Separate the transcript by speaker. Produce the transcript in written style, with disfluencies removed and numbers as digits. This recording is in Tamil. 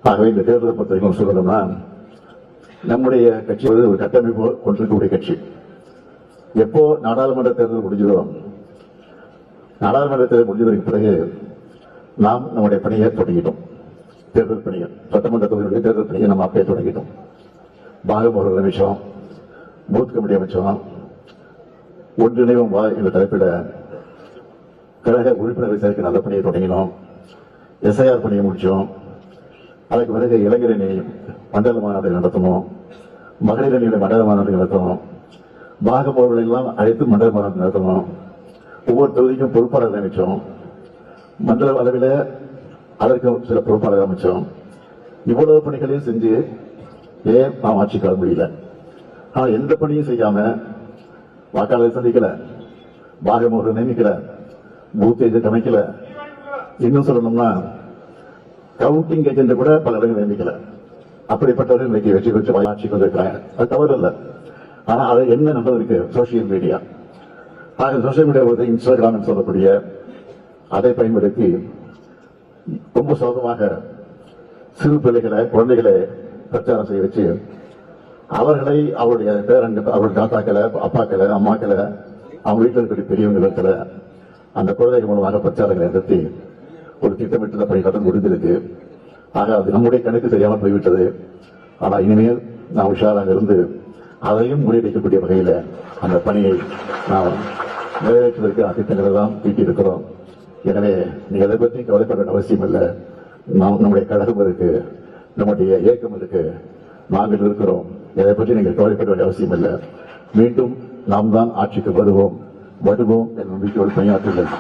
Speaker 1: ஆகவே இந்த தேர்தலை பொறுத்தவரைக்கும் சொல்லணும்னா, நம்முடைய கட்சி ஒரு கட்டமைப்பு கொண்டிருக்கக்கூடிய கட்சி. எப்போ நாடாளுமன்ற தேர்தல் முடிஞ்சதோ, நாடாளுமன்ற தேர்தல் முடிஞ்சதற்கு பிறகு நாம் நம்முடைய பணியை தொடங்கிட்டோம். தேர்தல் பணிகள், சட்டமன்ற தொகுதியுடைய தேர்தல் பணியை நம்ம அப்பயே தொடங்கிட்டோம். பாகமுறை அமைச்சோம், பூத் கமிட்டி அமைச்சோம், ஒன்றிணைவும் வா என்ற தலைப்பில் கழக உறுப்பினர்களை சேர்க்க நல்ல பணியை தொடங்கினோம். எஸ்ஐஆர் பணியை முடிச்சோம். அதுக்கு பிறகு இளைஞரணி மண்டல மாநாட்டை நடத்தணும், மகளிர் அணியுடைய மண்டல மாநாட்டை நடத்தணும், பாகமுறைகளை எல்லாம் அழைத்து மண்டல மாநாட்டை நடத்தணும். ஒவ்வொரு தொகுதிக்கும் பொறுப்பாளர்கள் அமைச்சோம். மண்டல அளவில் அதற்கு சில பொறுப்பாளர்கள் அமைச்சோம். இவ்வளவு பணிகளையும் செஞ்சு ஏன் நாம் ஆட்சிக்கு வர முடியல? ஆனா எந்த பணியும் செய்யாம வாக்காளரை சந்திக்கல, பாகமுறை நியமிக்கல, பூத் ஏஜென்ட் அமைக்கல, இன்னும் சொல்லணும்னா கவுண்டிங் ஏஜென்ட் கூட பல இடங்கள் நியமிக்கல. அப்படிப்பட்டவர்கள் இன்னைக்கு வெற்றி பெற்று ஆட்சிக்கு வந்திருக்கிறாங்க. அது தவறு இல்லை. ஆனா அது என்ன நடந்திருக்கு? Social media. Social media Instagram சொல்லக்கூடிய அதை பயன்படுத்தி ரொம்ப சுலபமாக சிறு பிள்ளைகளை, குழந்தைகளை பிரச்சாரம் செய்ய வச்சு அவர்களை அவருடைய பேரங்க, அவருடைய தாத்தாக்களை, அப்பாக்களை, அம்மாக்களை, அவங்க வீட்டில் இருக்கக்கூடிய பெரியவங்களை அந்த குழந்தைகள் மூலமாக பிரச்சாரங்களை நடத்தி ஒரு திட்டமிட்ட பணி கடன் முடிந்திருக்கு. ஆக அது நம்முடைய கணக்கு தெரியாமல் போய்விட்டது. ஆனால் இனிமேல் நாம் உஷாராக இருந்து அதையும் முறியடிக்கக்கூடிய வகையில் அந்த பணியை நாம் நிறைவேற்றுவதற்கு திட்டங்களை தான் தீட்டியிருக்கிறோம். எனவே நீங்கள் எதை பற்றி கவலைப்பட வேண்டிய அவசியம் இல்லை. நம்முடைய கழகம் இருக்கு, நம்முடைய இயக்கம் இருக்கு, நாங்கள் இருக்கிறோம். எதை பற்றி நீங்கள் கவலைப்பட வேண்டிய அவசியம் இல்லை. மீண்டும் நாம் தான் ஆட்சிக்கு வருவோம் என்ற நம்பிக்கையோடு பணியாற்றுங்கள்.